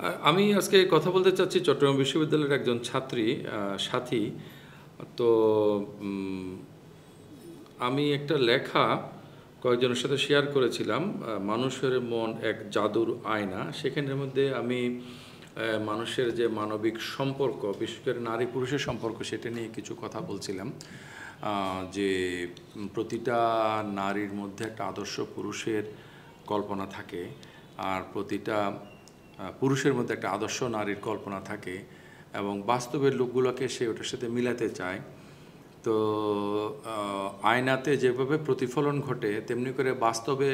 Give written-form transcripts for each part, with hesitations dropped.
আমি আজকে কথা বলতে চাচ্ছি চট্টগ্রাম বিশ্ববিদ্যালয়ের একজন ছাত্রী সাথী। তো উম, আমি একটা লেখা কয়েকজনের সাথে শেয়ার করেছিলাম, মানুষের মন এক জাদুর আয়না। সেখানের মধ্যে আমি মানুষের যে মানবিক সম্পর্ক, বিশেষ করে নারী পুরুষের সম্পর্ক, সেটা নিয়ে কিছু কথা বলছিলাম। যে প্রতিটা নারীর মধ্যে একটা আদর্শ পুরুষের কল্পনা থাকে, আর প্রতিটা পুরুষের মধ্যে একটা আদর্শ নারীর কল্পনা থাকে, এবং বাস্তবের লোকগুলোকে সে ওটার সাথে মিলাতে চায়। তো আয়নাতে যেভাবে প্রতিফলন ঘটে, তেমনি করে বাস্তবে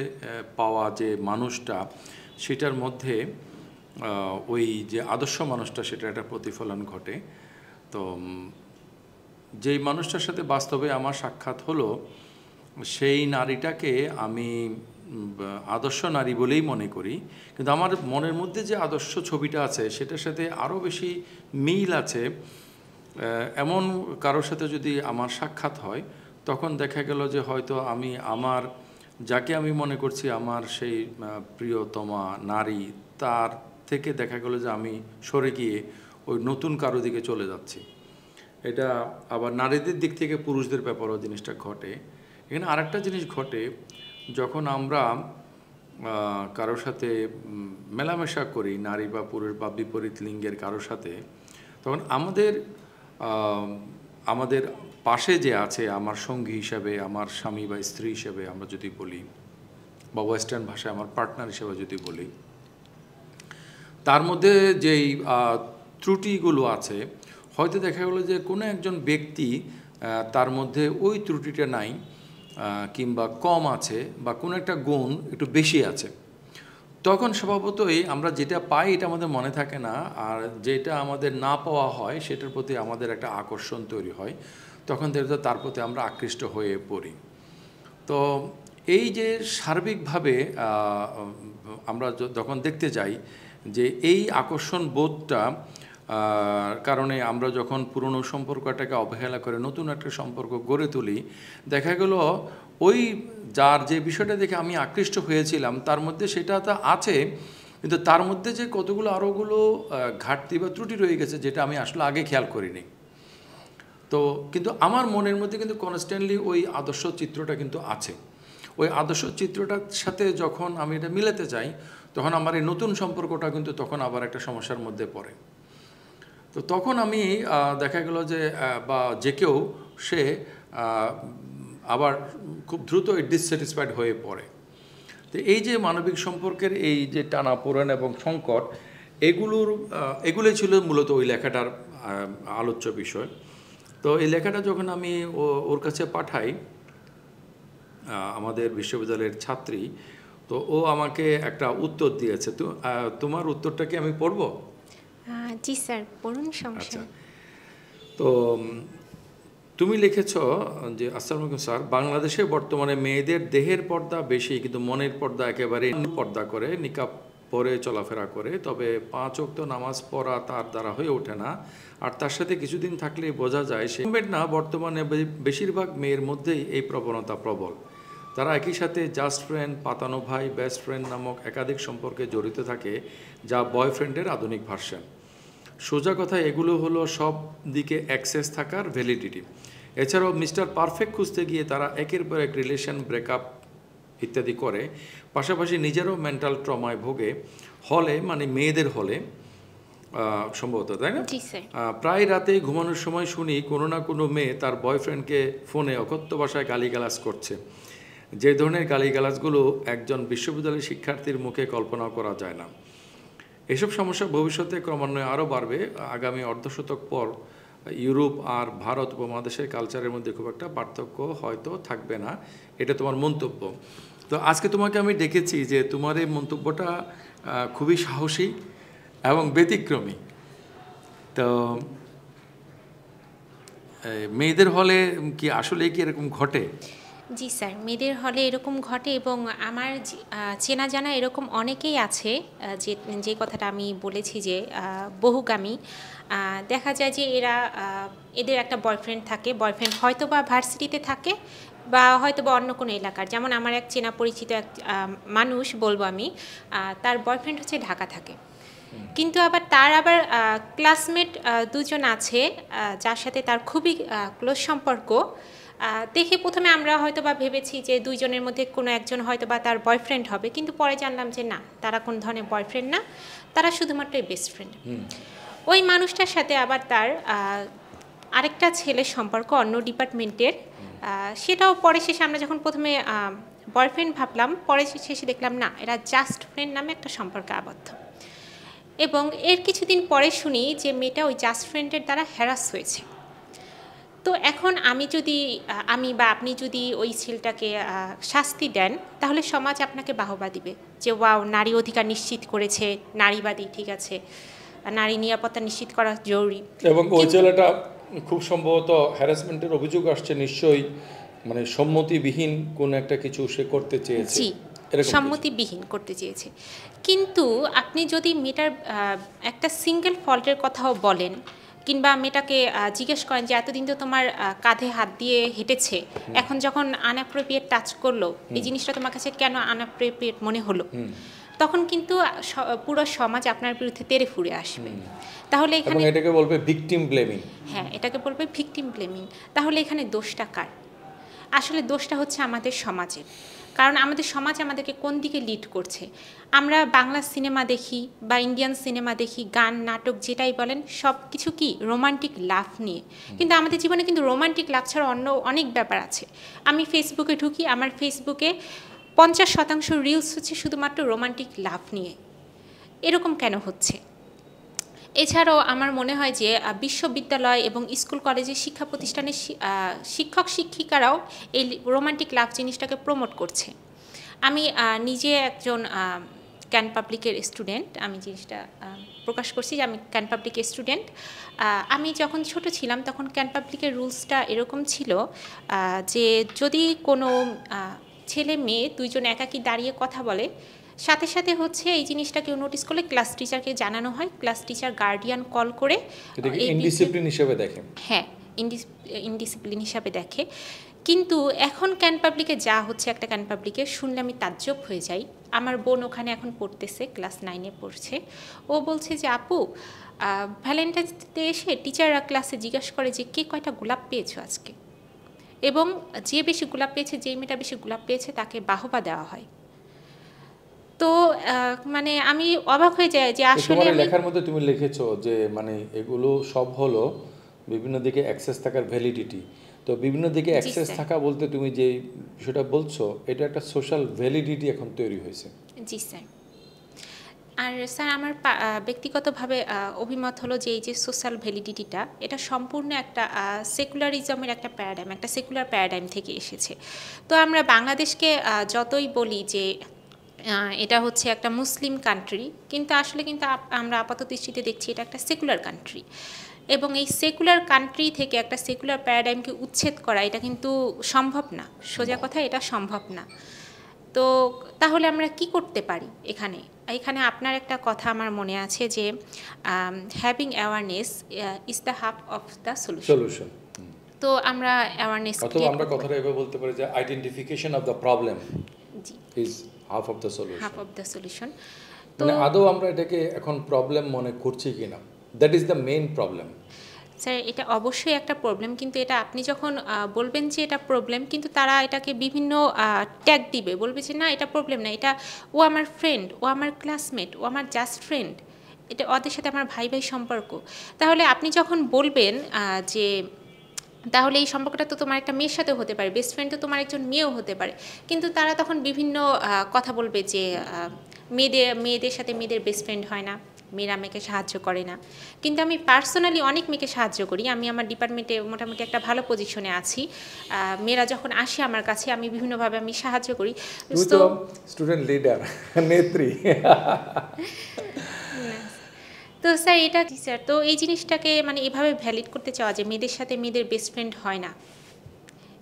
পাওয়া যে মানুষটা, সেটার মধ্যে ওই যে আদর্শ মানুষটা, সেটা একটা প্রতিফলন ঘটে। তো যেই মানুষটার সাথে বাস্তবে আমার সাক্ষাৎ হলো, সেই নারীটাকে আমি আদর্শ নারী বলেই মনে করি। কিন্তু আমার মনের মধ্যে যে আদর্শ ছবিটা আছে, সেটার সাথে আরও বেশি মিল আছে এমন কারোর সাথে যদি আমার সাক্ষাৎ হয়, তখন দেখা গেল যে হয়তো আমি আমার যাকে আমি মনে করছি আমার সেই প্রিয়তমা নারী, তার থেকে দেখা গেল যে আমি সরে গিয়ে ওই নতুন কারো দিকে চলে যাচ্ছি। এটা আবার নারীদের দিক থেকে পুরুষদের ব্যাপারেও জিনিসটা ঘটে। এখানে আরেকটা জিনিস ঘটে, যখন আমরা কারোর সাথে মেলামেশা করি, নারী বা পুরুষ বা বিপরীত লিঙ্গের কারোর সাথে, তখন আমাদের আমাদের পাশে যে আছে আমার সঙ্গী হিসাবে, আমার স্বামী বা স্ত্রী হিসেবে আমরা যদি বলি, বা ওয়েস্টার্ন ভাষায় আমার পার্টনার হিসেবে যদি বলি, তার মধ্যে যেই ত্রুটিগুলো আছে, হয়তো দেখা গেলো যে কোনো একজন ব্যক্তি তার মধ্যে ওই ত্রুটিটা নাই, কিংবা কম আছে, বা কোনো একটা গুণ একটু বেশি আছে। তখন স্বভাবতই আমরা যেটা পাই এটা আমাদের মনে থাকে না, আর যেটা আমাদের না পাওয়া হয় সেটার প্রতি আমাদের একটা আকর্ষণ তৈরি হয়। তখন দেখতে তার প্রতি আমরা আকৃষ্ট হয়ে পড়ি। তো এই যে সার্বিকভাবে আমরা যখন দেখতে যাই যে এই আকর্ষণ বোধটা কারণে আমরা যখন পুরনো সম্পর্কটাকে অবহেলা করে নতুন একটা সম্পর্ক গড়ে তুলি, দেখা গেল ওই যার যে বিষয়টা দেখে আমি আকৃষ্ট হয়েছিলাম তার মধ্যে সেটা তো আছে, কিন্তু তার মধ্যে যে কতগুলো আরোগুলো ঘাটতি বা ত্রুটি রয়ে গেছে, যেটা আমি আসলে আগে খেয়াল করিনি। তো কিন্তু আমার মনের মধ্যে কিন্তু কনস্ট্যান্টলি ওই আদর্শ চিত্রটা কিন্তু আছে। ওই আদর্শ চিত্রটার সাথে যখন আমি এটা মিলাতে চাই, তখন আমার এই নতুন সম্পর্কটা কিন্তু তখন আবার একটা সমস্যার মধ্যে পড়ে। তো তখন আমি দেখা গেল যে বা যে কেউ সে আবার খুব দ্রুত ডিসস্যাটিসফাইড হয়ে পড়ে। তো এই যে মানবিক সম্পর্কের এই যে টানাপোড়েন এবং সংকট, এগুলোই ছিল মূলত ওই লেখাটার আলোচ্য বিষয়। তো এই লেখাটা যখন আমি ওর কাছে পাঠাই, আমাদের বিশ্ববিদ্যালয়ের ছাত্রী, তো ও আমাকে একটা উত্তর দিয়েছে। তো তোমার উত্তরটা কি আমি পড়ব? জি স্যার, পড়ুন, সমস্যা আচ্ছা। নেই। তো তুমি লিখেছ যে, আসসালামু আলাইকুম স্যার, বাংলাদেশে বর্তমানে মেয়েদের দেহের পর্দা বেশি, কিন্তু মনের পর্দা একেবারে পর্দা করে, নিকাব পরে চলাফেরা করে, তবে 5 ওয়াক্ত নামাজ পড়া তার দ্বারা হয়ে ওঠে না। আর তার সাথে কিছুদিন থাকলেই বোঝা যায় সে না। বর্তমানে বেশিরভাগ মেয়ের মধ্যেই এই প্রবণতা প্রবল। তারা একই সাথে জাস্ট ফ্রেন্ড, পাতানো ভাই, বেস্ট ফ্রেন্ড নামক একাধিক সম্পর্কে জড়িত থাকে, যা বয়ফ্রেন্ডের আধুনিক ভার্সন। সোজা কথা, এগুলো হলো সব দিকে অ্যাক্সেস থাকার ভ্যালিডিটি। এছাড়াও মিস্টার পারফেক্ট খুঁজতে গিয়ে তারা একের পর এক রিলেশন, ব্রেকআপ ইত্যাদি করে, পাশাপাশি নিজেরও মেন্টাল ট্রমায় ভোগে। হলে, মানে মেয়েদের হলে সম্ভবত, তাই না? জি স্যার। প্রায় রাতে ঘুমানোর সময় শুনি কোনো না কোনো মেয়ে তার বয়ফ্রেন্ডকে ফোনে অকথ্য ভাষায় গালিগালাজ করছে। যে ধরনের গালিগালাজগুলো একজন বিশ্ববিদ্যালয়ের শিক্ষার্থীর মুখে কল্পনাও করা যায় না। এসব সমস্যা ভবিষ্যতে ক্রমান্বয়ে আরও বাড়বে। আগামী অর্ধশতক পর ইউরোপ আর ভারত উপমহাদেশের কালচারের মধ্যে খুব একটা পার্থক্য হয়তো থাকবে না। এটা তোমার মন্তব্য। তো আজকে তোমাকে আমি ডেকেছি যে তোমার এই মন্তব্যটা খুবই সাহসী এবং ব্যতিক্রমী। তো মেয়েদের হলে কি আসলে কি এরকম ঘটে? জি স্যার, মেয়েদের হলে এরকম ঘটে, এবং আমার চেনা জানা এরকম অনেকেই আছে, যে যে কথাটা আমি বলেছি যে বহুগামী। দেখা যায় যে এদের একটা বয়ফ্রেন্ড থাকে, বয়ফ্রেন্ড হয়তো বা ভার্সিটিতে থাকে, বা হয়তো বা অন্য কোনো এলাকার। যেমন আমার এক চেনা পরিচিত এক মানুষ বলবো আমি, তার বয়ফ্রেন্ড হচ্ছে ঢাকা থাকে। কিন্তু আবার তার আবার ক্লাসমেট দুজন আছে যার সাথে তার খুবই ক্লোজ সম্পর্ক। দেখে প্রথমে আমরা হয়তো বা ভেবেছি যে দুইজনের মধ্যে কোনো একজন হয়তো বা তার বয়ফ্রেন্ড হবে, কিন্তু পরে জানলাম যে না, তারা কোন ধরনের বয়ফ্রেন্ড না, তারা শুধুমাত্র বেস্ট ফ্রেন্ড। ওই মানুষটার সাথে আবার তার আরেকটা ছেলের সম্পর্ক অন্য ডিপার্টমেন্টের, সেটাও পরে শেষে আমরা যখন প্রথমে বয়ফ্রেন্ড ভাবলাম, পরে শেষে দেখলাম না, এরা জাস্ট ফ্রেন্ড নামে একটা সম্পর্কে আবদ্ধ। এবং এর কিছুদিন পরে শুনি যে মেয়েটা ওই জাস্ট ফ্রেন্ডের দ্বারা হ্যারাস হয়েছে। তো এখন আমি বা আপনি যদি ওই ছেলেটাকে শাস্তি দেন, তাহলে সমাজ আপনাকে বাহবা দিবে যে ওয়াও, নারী অধিকার নিশ্চিত করেছে, নারীবাদী, ঠিক আছে, নারী নিরাপত্তা নিশ্চিত করা জরুরি। এবং ওই ছেলেটা খুব সম্ভবত হ্যারাসমেন্টের অভিযোগ আসছে, নিশ্চয়ই মানে সম্মতিবিহীন কোন একটা কিছু সে করতে চেয়েছে। জি, সম্মতিবিহীন করতে চেয়েছে। কিন্তু আপনি যদি মেয়েটার একটা সিঙ্গেল ফল্টের কথাও বলেন, কিংবা মেয়েটাকে জিজ্ঞেস করেন যে এতদিন তো তোমার কাঁধে হাত দিয়ে হেঁটেছে, এখন যখন আনঅ্যাপ্রোপ্রিয়েট টাচ করলো, এই জিনিসটা তোমার কাছে কেন আনঅ্যাপ্রোপ্রিয়েট মনে হলো, তখন কিন্তু পুরো সমাজ আপনার বিরুদ্ধে তেড়ে ফুঁড়ে আসবে। তাহলে এখানে এটাকে বলবে ভিকটিম ব্লেমিং। হ্যাঁ, এটাকে বলবে ভিকটিম ব্লেমিং। তাহলে এখানে দোষটা কার? আসলে দোষটা হচ্ছে আমাদের সমাজের। কারণ আমাদের সমাজ আমাদেরকে কোন দিকে লিড করছে। আমরা বাংলা সিনেমা দেখি বা ইন্ডিয়ান সিনেমা দেখি, গান, নাটক যেটাই বলেন, সব কিছু কি রোমান্টিক লাভ নিয়ে। কিন্তু আমাদের জীবনে কিন্তু রোমান্টিক লাভ ছাড়া অন্য অনেক ব্যাপার আছে। আমি ফেসবুকে ঢুকি, আমার ফেসবুকে 50% রিলস হচ্ছে শুধুমাত্র রোমান্টিক লাভ নিয়ে। এরকম কেন হচ্ছে? এছাড়াও আমার মনে হয় যে বিশ্ববিদ্যালয় এবং স্কুল কলেজের শিক্ষা প্রতিষ্ঠানের শিক্ষক শিক্ষিকারাও এই রোমান্টিক লাভ জিনিসটাকে প্রমোট করছে। আমি নিজে একজন ক্যান পাবলিকের স্টুডেন্ট, আমি জিনিসটা প্রকাশ করছি যে আমি ক্যান পাবলিকের স্টুডেন্ট। আমি যখন ছোট ছিলাম তখন ক্যান পাবলিকের রুলসটা এরকম ছিল যে যদি কোনো ছেলে মেয়ে দুইজন একাকি দাঁড়িয়ে কথা বলে, সাথে সাথে হচ্ছে এই জিনিসটা কেউ নোটিস করলে ক্লাস টিচারকে জানানো হয়, ক্লাস টিচার গার্ডিয়ান কল করে ইনডিসিপ্লিন হিসেবে দেখে। হ্যাঁ, ইনডিসিপ্লিন হিসাবে দেখে। কিন্তু এখন ক্যান পাবলিকে যা হচ্ছে, একটা ক্যান পাবলিকে শুনলে আমি তাজ্জব হয়ে যাই। আমার বোন ওখানে এখন পড়তেছে, ক্লাস 9-এ পড়ছে। ও বলছে যে আপু, ভ্যালেন্টাইন্স ডে এসে টিচাররা ক্লাসে জিজ্ঞাসা করে যে কে কয়টা গোলাপ পেয়েছো আজকে, এবং যে বেশি গোলাপ পেয়েছে, যেই মেয়েটা বেশি গোলাপ পেয়েছে তাকে বাহবা দেওয়া হয়। তো মানে আমি অবাক হয়ে যাই যে আসলে লেখার মধ্যে তুমি লিখেছো যে মানে এগুলো সব হলো বিভিন্ন দিকে অ্যাক্সেস থাকার ভ্যালিডিটি। তো বিভিন্ন দিকে অ্যাক্সেস থাকা বলতে তুমি যে বিষয়টা বলছো, এটা একটা সোশ্যাল ভ্যালিডিটি এখন তৈরি হয়েছে। জি স্যার। আর স্যার আমার ব্যক্তিগতভাবে অভিমত হলো যে এই যে সোশ্যাল ভ্যালিডিটিটা, এটা সম্পূর্ণ একটা সেকুলারিজমের একটা প্যারাডাইম, একটা সেকুলার প্যারাডাইম থেকে এসেছে। তো আমরা বাংলাদেশকে যতই বলি যে এটা হচ্ছে একটা মুসলিম কান্ট্রি, কিন্তু আসলে কিন্তু আমরা আপাত দৃষ্টিতে দেখছি এটা একটা সেকুলার কান্ট্রি। এবং এই সেকুলার কান্ট্রি থেকে একটা সেকুলার প্যারাডাইমকে উচ্ছেদ করা, এটা কিন্তু সম্ভব না, সোজা কথা এটা সম্ভব না। তো তাহলে আমরা কি করতে পারি? এখানে আপনার একটা কথা আমার মনে আছে যে having awareness is the half of the solution. তো আমরা অ্যাওয়ারনেস, অথবা আমরা কথাটা এভাবে বলতে পারি যে identification of the problem is half of the solution. তো আদৌ আমরা এটাকে এখন প্রবলেম মনে করছি কিনা, that is the main problem. Sir, এটা অবশ্যই একটা প্রবলেম, কিন্তু এটা আপনি যখন বলবেন যে এটা প্রবলেম, কিন্তু তারা এটাকে বিভিন্ন ট্যাগ দিবে, বলবে যে না এটা প্রবলেম না, এটা ও আমার ফ্রেন্ড, ও আমার ক্লাসমেট, ও আমার জাস্ট ফ্রেন্ড, এটা ওদের সাথে আমার ভাই ভাই সম্পর্ক। তাহলে আপনি যখন বলবেন যে তাহলে এই সম্পর্কটা তো তোমার একটা মেয়ের সাথে হতে পারে, বেস্ট ফ্রেন্ড তো তোমার একজন মেয়েও হতে পারে, কিন্তু তারা তখন বিভিন্ন কথা বলবে যে মেয়েদের সাথে মেয়েদের বেস্ট ফ্রেন্ড হয় না, মেয়েরা মেয়েকে সাহায্য করে না। কিন্তু আমি পার্সোনালি অনেক মেয়েকে সাহায্য করি, আমি আমার ডিপার্টমেন্টে মোটামুটি একটা ভালো পজিশনে আছি। মেয়েরা যখন আসে আমার কাছে, আমি বিভিন্নভাবে আমি সাহায্য করি। তো স্টুডেন্ট লিডার, নেত্রী। তো স্যার এটা কি স্যার, তো এই জিনিসটাকে মানে এভাবে ভ্যালিড করতে চাওয়া যে মেয়েদের সাথে মেয়েদের বেস্ট ফ্রেন্ড হয় না,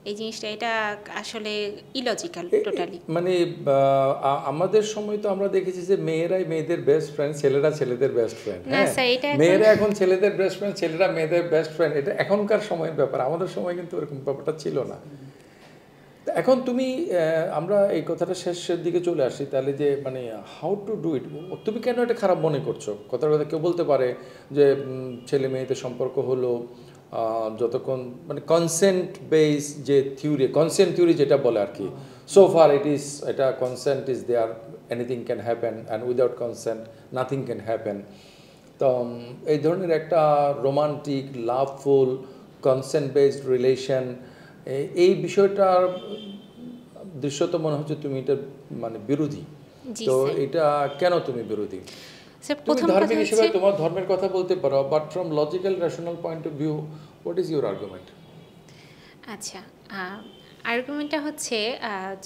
এই জিনিসটা এটা আসলে ইলজিক্যাল টোটালি। মানে আমাদের সময় তো আমরা দেখেছি যে মেয়েরাই মেয়েদের বেস্ট ফ্রেন্ড, ছেলেরা ছেলেদের বেস্ট ফ্রেন্ড। হ্যাঁ, মেয়েরা এখন ছেলেদের বেস্ট ফ্রেন্ড, ছেলেরা মেয়েদের বেস্ট ফ্রেন্ড, এটা এখনকার সময়ের ব্যাপার। আমাদের সময় কিন্তু এরকম ব্যাপারটা ছিল না। এখন তুমি আমরা এই কথাটা শেষের দিকে চলে আসি, তাহলে যে মানে হাউ টু ডু ইট, তুমি কেন এটা খারাপ মনে করছো? কথার কথা কেউ বলতে পারে যে ছেলে মেয়েদের সম্পর্ক হলো যতক্ষণ মানে কনসেন্ট বেস যে থিওরি, কনসেন্ট থিওরি যেটা বলে আর কি, সো ফার ইট ইজ, এটা consent is there, anything can happen and without consent nothing can happen. তো এই ধরনের একটা romantic loveful consent based relation, এই বিষয়টার দৃশ্যত মনে হচ্ছে তুমি এটা মানে বিরোধী। জি তো স্যার। এটা কেন তুমি বিরোধী? স্যার তুমি প্রথম কথা ধার্মিক হিসেবে হচ্ছে, তোমার ধর্মের কথা বলতে পারো, but from logical rational point of view what is your argument? আচ্ছা, আর্গুমেন্টটা হচ্ছে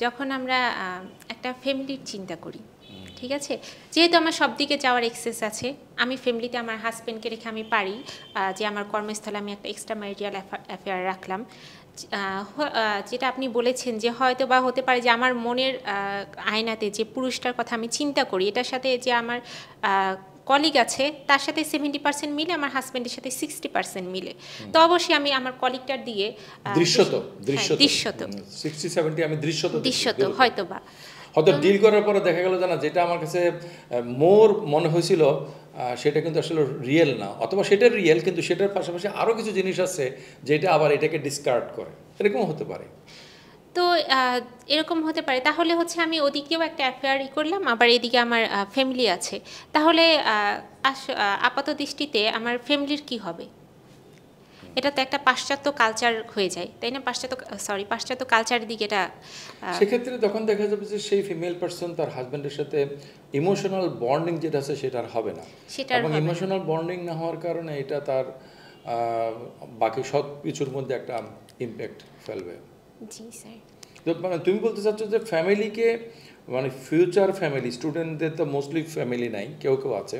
যখন আমরা একটা ফ্যামিলির চিন্তা করি, ঠিক আছে, যেহেতু আমার সব দিকে যাওয়ার এক্সেস আছে, আমি ফ্যামিলিতে আমার হাজব্যান্ডকে রেখে আমি পারি যে আমার কর্মস্থলে আমি একটা এক্সট্রা ম্যারিটাল অ্যাফেয়ার রাখলাম। যেটা আপনি বলেছেন যে হয়তো বা হতে পারে যে আমার মনের আয়নাতে যে পুরুষটার কথা আমি চিন্তা করি, এটার সাথে যে আমার কলিগ আছে তার সাথে 70% মিলে, আমার হাজব্যান্ডের সাথে 60% মিলে, তো অবশ্যই আমি আমার কলিগটার দিয়ে দৃশ্যত হ্যাঁ, দৃশ্যত 60-70 আমি দৃশ্যত দেখি, দৃশ্যত বিলকুল। হয়তো বা হয়তো ডিল করার পরে দেখা গেল জানা যেটা আমার কাছে মোর মনে হয়েছিল সেটা কিন্তু আসলে রিয়েল না, অথবা সেটা রিয়েল কিন্তু সেটার পাশাপাশি আরও কিছু জিনিস আছে যেটা আবার এটাকে ডিসকার্ড করে, এরকম হতে পারে। তো এরকম হতে পারে, তাহলে হচ্ছে আমি ওদিকেও একটা অ্যাফেয়ারই করলাম, আবার এদিকে আমার ফ্যামিলি আছে, তাহলে আপাত দৃষ্টিতে আমার ফ্যামিলির কি হবে? এটা তো একটা পাশ্চাত্য কালচার হয়ে যায়, তাই না? পাশ্চাত্য কালচারের দিকে এটা সেক্ষেত্রে তখন দেখা যাবে যে সেই ফিমেল পার্সন তার হাজব্যান্ডের সাথে ইমোশনাল বন্ডিং যেটা আছে সেটা আর হবে না, সেটা আর এবং হবে না। ইমোশনাল বন্ডিং না হওয়ার কারণে এটা তার বাকি সব কিছুর মধ্যে একটা ইম্প্যাক্ট ফেলবে। জি স্যার। তো মানে তুমি বলতে চাচ্ছ যে ফ্যামিলিকে মানে ফিউচার ফ্যামিলি, স্টুডেন্টদের তো মোস্টলি ফ্যামিলি নাই, কেউ কেউ আছে,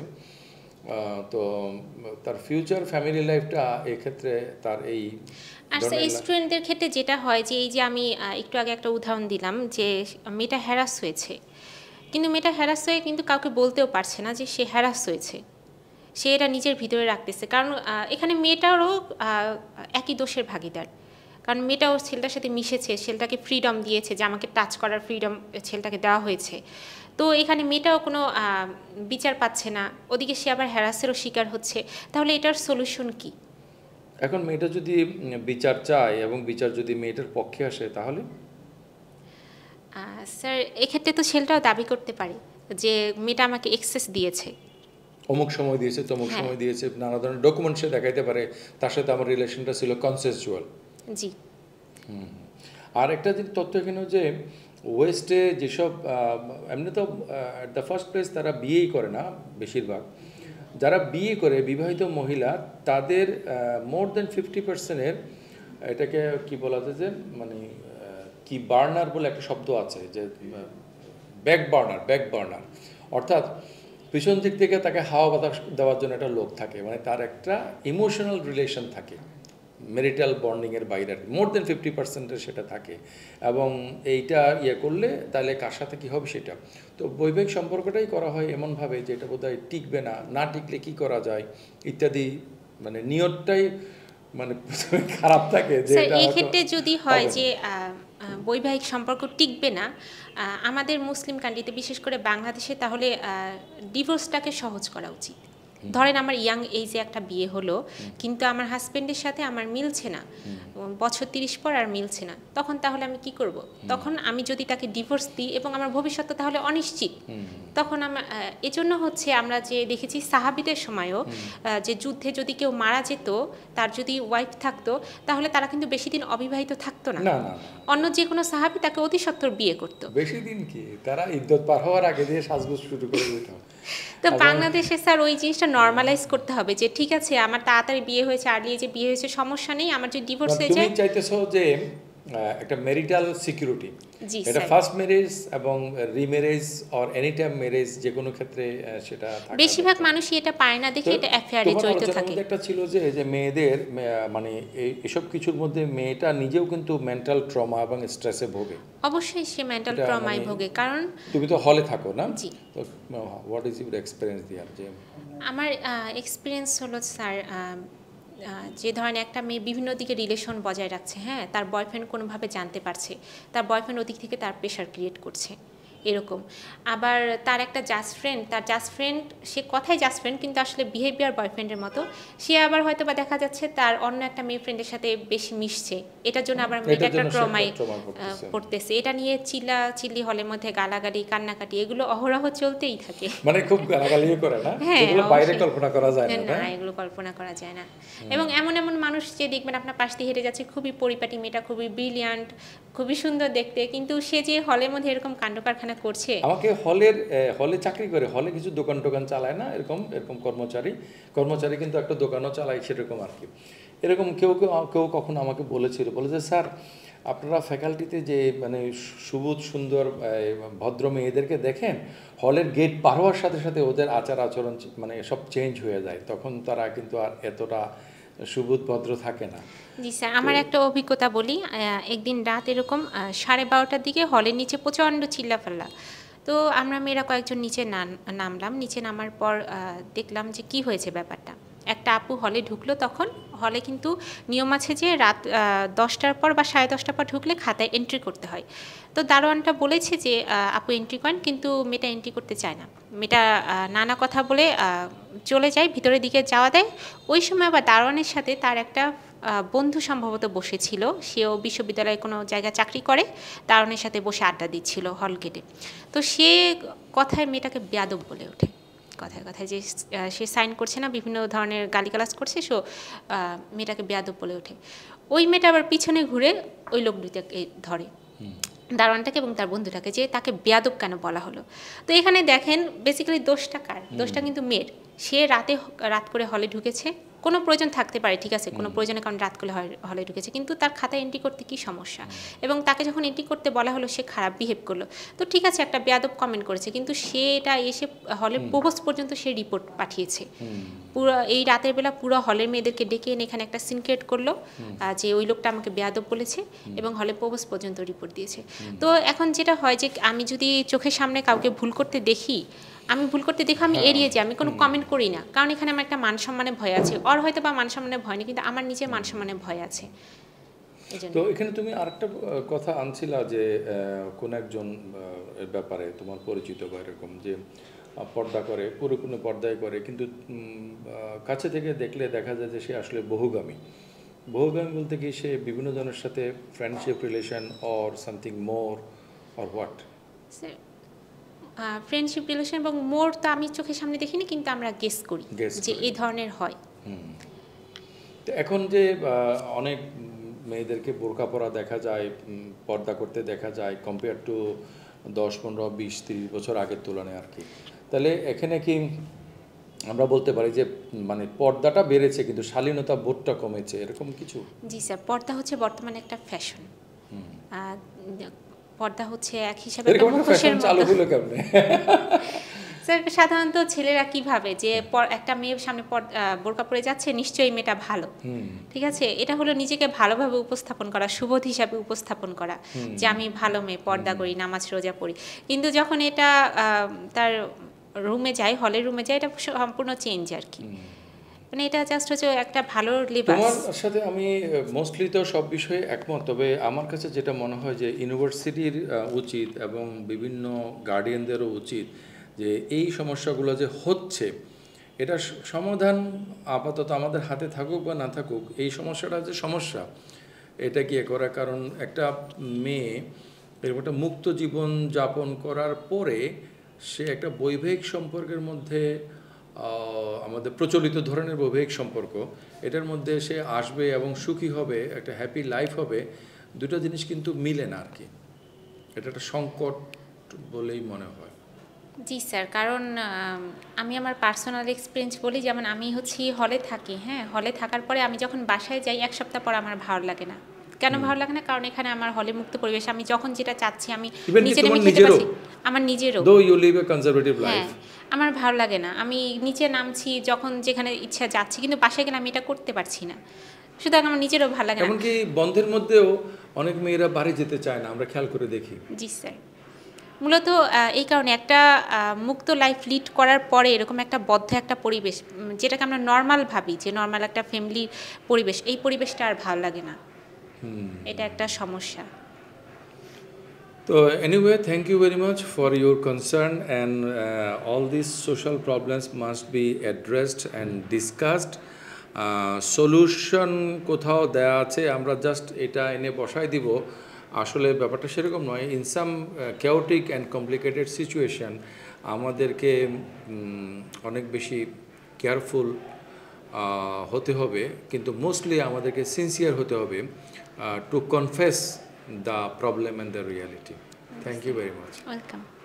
তো তার ফিউচার ফ্যামিলি লাইফটা এক্ষেত্রে তার এই আর স্যার স্টুডেন্টদের ক্ষেত্রে যেটা হয় যে এই যে আমি একটু আগে একটা উদাহরণ দিলাম যে মেয়েটা হ্যারাস হয়েছে, কিন্তু মেয়েটা হ্যারাস হয়ে কিন্তু কাউকে বলতেও পারছে না যে সে হ্যারাস হয়েছে, সে এটা নিজের ভিতরে রাখতেছে, কারণ এখানে মেয়েটারও একই দোষের ভাগিদার, কারণ মেয়েটা ওর ছেলেটার সাথে মিশেছে, ছেলেটাকে ফ্রিডম দিয়েছে, যে আমাকে টাচ করার ফ্রিডম ছেলেটাকে দেওয়া হয়েছে, তো এখানে মেয়েটাও কোনো বিচার পাচ্ছে না, ওদিকে সে আবার হ্যারাসেরও শিকার হচ্ছে, তাহলে এটার সলিউশন কি? এখন মেয়েটা যদি বিচার চায় এবং বিচার যদি মেয়েটার পক্ষে আসে তাহলে স্যার এক্ষেত্রে তো ছেলেটাও দাবি করতে পারে যে মেয়েটা আমাকে এক্সেস দিয়েছে। অমুক সময় দিয়েছে, তমুক হ্যাঁ। সময় দিয়েছে, নানা ধরনের ডকুমেন্ট সে দেখাইতে পারে তার সাথে আমার রিলেশনটা ছিল কনসেনজুয়াল। জি। আর একটা তথ্য এখানেও যে ওয়েস্টে যেসব এমনি তো অ্যাট দ্য ফার্স্ট প্লেস তারা বিয়েই করে না, বেশিরভাগ যারা বিয়ে করে বিবাহিত মহিলা তাদের মোর দেন 50%-এর এটাকে কি বলা যায় যে মানে কি বার্নার বলে একটা শব্দ আছে যে ব্যাক বার্নার, অর্থাৎ পিছন দিক থেকে তাকে হাওয়া বাতাস দেওয়ার জন্য একটা লোক থাকে, মানে তার একটা ইমোশনাল রিলেশন থাকে ম্যারিটাল বন্ডিংয়ের বাইরে, মোর দেন 50%-এর সেটা থাকে, এবং এইটা ইয়ে করলে তাহলে কার সাথে কী হবে সেটা। তো বৈবাহিক সম্পর্কটাই করা হয় এমনভাবে যে এটা বোধহয় টিকবে না, না টিকলে কী করা যায় ইত্যাদি, মানে নিয়তটাই মানে প্রথমে খারাপ থাকে যে স্যার এটা এই হয়তো ক্ষেত্রে যদি হয় হবে না। যে বৈবাহিক সম্পর্ক টিকবে না আমাদের মুসলিম কান্ট্রিতে, বিশেষ করে বাংলাদেশে, তাহলে ডিভোর্সটাকে সহজ করা উচিত। ধরেন আমার ইয়াং এইজে একটা বিয়ে হলো, কিন্তু আমার হাজবেন্ডের সাথে আমার মিলছে না, বছর 30 পর আর মিলছে না, তখন তাহলে আমি কি করব? তখন আমি যদি তাকে ডিভোর্স দিই এবং আমার ভবিষ্যৎ তাহলে অনিশ্চিত, তখন আমার এজন্য হচ্ছে আমরা যে দেখেছি সাহাবীদের সময়ও যে যুদ্ধে যদি কেউ মারা যেত, তার যদি ওয়াইফ থাকতো, তাহলে তারা কিন্তু বেশি দিন অবিবাহিত থাকতো না, না না না, অন্য যে কোনো সাহাবী তাকে অতি সত্বর বিয়ে করতো। বেশি দিন কি, তারা ইদ্যত পার হওয়ার আগে দিয়ে সাজগোজ শুরু করে দিত। তো বাংলাদেশে স্যার ওই জিনিসটা নরমালাইজ করতে হবে যে ঠিক আছে আমার তাড়াতাড়ি বিয়ে হয়েছে, আর্লি এজে বিয়ে হয়েছে, সমস্যা নেই, আমার যদি ডিভোর্স হয়ে তুমি যায়। চাইতেছো যে একটা ম্যারিটাল সিকিউরিটি, জি এটা স্যার। ফার্স্ট ম্যারেজ এবং remarriage or any time marriage যে কোনো ক্ষেত্রে সেটা থাকা বেশিরভাগ দরকার। মানুষই এটা পায় না দেখে তো এটা অ্যাফেয়ারে তোমার জড়িত আলোচনার থাকে। মধ্যে একটা ছিল যে যে মেয়েদের মানে এসব কিছুর মধ্যে মেয়েটা নিজেও কিন্তু মেন্টাল ট্রমা এবং স্ট্রেসে ভোগে। অবশ্যই সে মেন্টাল এটা ট্রমায় মানে- ভোগে, কারণ তুমি তো হলে থাকো না? জি। তো হোয়াট ইজ ইউর এক্সপিরিয়েন্স দেয়ার যে আমার এক্সপিরিয়েন্স হলো স্যার, যে ধরনের একটা মেয়ে বিভিন্ন দিকে রিলেশন বজায় রাখছে, হ্যাঁ, তার বয়ফ্রেন্ড কোনোভাবে জানতে পারছে, তার বয়ফ্রেন্ড ওদিক থেকে তার প্রেশার ক্রিয়েট করছে এরকম। আবার তার একটা জাস্ট ফ্রেন্ড, সে কথায় জাস্ট ফ্রেন্ড কিন্তু আসলে বিহেভিয়ার বয়ফ্রেন্ডের মতো। সে আবার হয়তো বা দেখা যাচ্ছে তার অন্য একটা মেয়ে ফ্রেন্ডের সাথে বেশি মিশছে, এটার জন্য আবার মেয়েটা একটা ট্রমায় পড়তেছে। এটা নিয়ে চিল্লি হলের মধ্যে গালাগালি, কান্নাকাটি এগুলো অহরহ চলতেই থাকে। মানে খুব গালাগালিও করে না, এগুলো বাইরে কল্পনা করা যায় না। না, এগুলো কল্পনা করা যায় না। এবং এমন এমন মানুষ যে দেখবেন আপনার পাশ দিয়ে হেঁটে যাচ্ছে, খুবই পরিপাটি মেয়েটা, খুবই ব্রিলিয়ান্ট, খুবই সুন্দর দেখতে, কিন্তু সে যে হলের মধ্যে এরকম কাণ্ড কারখানা করছে। আমাকে হলে চাকরি করে, হলে কিছু দোকান চালায় না, এরকম কর্মচারী কিন্তু একটা দোকানও চালায় সেরকম আর কি। এরকম কেউ কখনো আমাকে বলে যে স্যার আপনারা ফ্যাকাল্টিতে যে মানে সুবোধ সুন্দর ভদ্র মেয়েদেরকে দেখেন, হলের গেট পার হওয়ার সাথে সাথে ওদের আচার আচরণ মানে সব চেঞ্জ হয়ে যায়, তখন তারা কিন্তু আর এতটা সুবোধ ভদ্র থাকে না। জি স্যার, আমার একটা অভিজ্ঞতা বলি। একদিন রাত এরকম 12:30টার দিকে হলের নিচে প্রচণ্ড চিল্লাফাল্লা। তো আমরা মেয়েরা কয়েকজন নিচে নামলাম। নিচে নামার পর দেখলাম যে কি হয়েছে ব্যাপারটা। একটা আপু হলে ঢুকলো। তখন হলে কিন্তু নিয়ম আছে যে রাত 10টার পর বা 10:30টার পর ঢুকলে খাতায় এন্ট্রি করতে হয়। তো দারোয়ানটা বলেছে যে আপু এন্ট্রি করেন, কিন্তু মেয়েটা এন্ট্রি করতে চায় না। মেয়েটা নানা কথা বলে চলে যায়, ভিতরের দিকে যাওয়া দেয়। ওই সময় আবার দারোয়ানের সাথে তার একটা বন্ধু সম্ভবত বসেছিল, সেও বিশ্ববিদ্যালয়ে কোনো জায়গায় চাকরি করে, দারোয়ানের সাথে বসে আড্ডা দিচ্ছিল হল গেটে। তো সে কথায় মেয়েটাকে বেয়াদব বলে ওঠে, কথায় কথায় যে সে সাইন করছে না, বিভিন্ন ধরনের গালিগালাজ করছে, মেয়েটাকে বেয়াদব বলে ওঠে। ওই মেয়েটা আবার পিছনে ঘুরে ওই লোক দুইটাকে ধরে, দারোয়ানটাকে এবং তার বন্ধুটাকে, যে তাকে বেয়াদব কেন বলা হলো। তো এখানে দেখেন বেসিক্যালি দোষটা কার? দোষটা কিন্তু মেয়ের। সে রাত করে হলে ঢুকেছে, কোনো প্রয়োজন থাকতে পারে, ঠিক আছে, কোনো প্রয়োজনের কারণে রাত করে হলে ঢুকেছে, কিন্তু তার খাতায় এন্ট্রি করতে কী সমস্যা? এবং তাকে যখন এন্ট্রি করতে বলা হলো সে খারাপ বিহেভ করলো, তো ঠিক আছে একটা বেয়াদব কমেন্ট করেছে, কিন্তু সে এটা এসে হলের প্রবোস্ট পর্যন্ত সে রিপোর্ট পাঠিয়েছে। পুরো এই রাতের বেলা পুরো হলের মেয়েদেরকে ডেকে এনে এখানে একটা সিন ক্রিয়েট করলো যে ওই লোকটা আমাকে বেয়াদব বলেছে, এবং হলে প্রবোস্ট পর্যন্ত রিপোর্ট দিয়েছে। তো এখন যেটা হয় যে আমি যদি চোখের সামনে কাউকে ভুল করতে দেখে আমি এড়িয়ে যাই, আমি কোনো কমেন্ট করি না, কারণ এখানে আমার একটা মান সম্মানের ভয় আছে। ওর হয়তো বা মান সম্মানের ভয় নেই, কিন্তু আমার নিজের মান সম্মানের ভয় আছে। তো এখানে তুমি আরেকটা কথা আনছিলা যে কোন একজন এর ব্যাপারে তোমার পরিচিত বা এরকম যে পর্দা করে, পুরোপুরি পর্দায় করে, কিন্তু কাছে থেকে দেখলে দেখা যায় যে সে আসলে বহুগামী বলতে কি সে বিভিন্ন জনের সাথে friendship relation or something more or what? Friendship relation এবং মোর তো আমি চোখের সামনে দেখিনি, কিন্তু আমরা গেস করি যে এই ধরনের হয়। তো এখন যে অনেক মেয়েদেরকে বোরকা পরা দেখা যায়, পর্দা করতে দেখা যায়, কম্পেয়ার টু 10, 15, 20, 30 বছর আগের তুলনায় আর কি, তাহলে এখানে কি আমরা বলতে পারি যে মানে পর্দাটা বেড়েছে কিন্তু শালীনতা বোধটা কমেছে, এরকম কিছু? জি স্যার, পর্দা হচ্ছে বর্তমানে একটা ফ্যাশন। পর্দা হচ্ছে এক হিসাবে মুখোশের মতো। চালু হলো কেমনে? স্যার সাধারণত ছেলেরা কি ভাবে যে একটা মেয়ের সামনে বোরকা পরে যাচ্ছে, নিশ্চয়ই মেয়েটা ভালো, ঠিক আছে, এটা হলো নিজেকে ভালোভাবে উপস্থাপন করা, সুবোধ হিসাবে উপস্থাপন করা যে আমি ভালো মেয়ে, পর্দা করি, নামাজ রোজা পড়ি। কিন্তু যখন এটা তার রুমে যায়, হলের রুমে যায়, এটা সম্পূর্ণ চেঞ্জ আর কি। মানে এটা জাস্ট হচ্ছে একটা ভালো লিবাস। তোমার সাথে আমি মোস্টলি তো সব বিষয়ে একমত, তবে আমার কাছে যেটা মনে হয় যে ইউনিভার্সিটির উচিত এবং বিভিন্ন গার্ডিয়ানদেরও উচিত যে এই সমস্যাগুলো যে হচ্ছে এটা সমাধান আপাতত আমাদের হাতে থাকুক বা না থাকুক, এই সমস্যাটা যে সমস্যা এটা কি করা, কারণ একটা মেয়ে এরকম একটা মুক্ত জীবন যাপন করার পরে সে একটা বৈবাহিক সম্পর্কের মধ্যে, আমাদের প্রচলিত ধরনের বৈবাহিক সম্পর্ক, এটার মধ্যে সে আসবে এবং সুখী হবে, একটা হ্যাপি লাইফ হবে, দুটো জিনিস কিন্তু মিলে না আর কি। এটা একটা সংকট বলেই মনে হয়। জি স্যার, কারণ আমি আমার পার্সোনাল এক্সপিরিয়েন্স বলি, যেমন আমি হলে থাকি, হ্যাঁ, হলে থাকার পরে আমি যখন বাসায় যাই 1 সপ্তাহ পর আমার ভালো লাগে না। কেন ভালো লাগে না? কারণ এখানে আমার হলে মুক্ত পরিবেশ, আমি যখন যেটা চাচ্ছি আমি নিচে নেমে খেতে পারছি। আমার নিজেরও, though you live a conservative life, আমার ভালো লাগে না, আমি নিচে নামছি যখন যেখানে ইচ্ছা যাচ্ছি, কিন্তু বাসায় গেলে আমি এটা করতে পারছি না, সুতরাং আমার নিজেরও ভালো লাগে না। এমনকি বন্ধের মধ্যেও অনেক মেয়েরা বাড়ি যেতে চায় না, আমরা খেয়াল করে দেখি। জি স্যার, মূলত এই কারণে একটা মুক্ত লাইফ লিড করার পরে এরকম একটা বদ্ধ একটা পরিবেশ যেটাকে আমরা নরমাল ভাবি যে নরমাল একটা ফ্যামিলি পরিবেশ, এই পরিবেশটা আর ভালো লাগে না। এটা একটা সমস্যা। So anyway, thank you very much for your concern, and all these social problems must be addressed and discussed. Solution কোথাও দেয়া আছে, আমরা জাস্ট এটা এনে বসাই দিব, আসলে ব্যাপারটা সেরকম নয়। In some chaotic and complicated situation আমাদেরকে অনেক বেশি কেয়ারফুল হতে হবে, কিন্তু মোস্টলি আমাদেরকে সিনসিয়ার হতে হবে two confess the problem and the reality. Thank you very much. Welcome.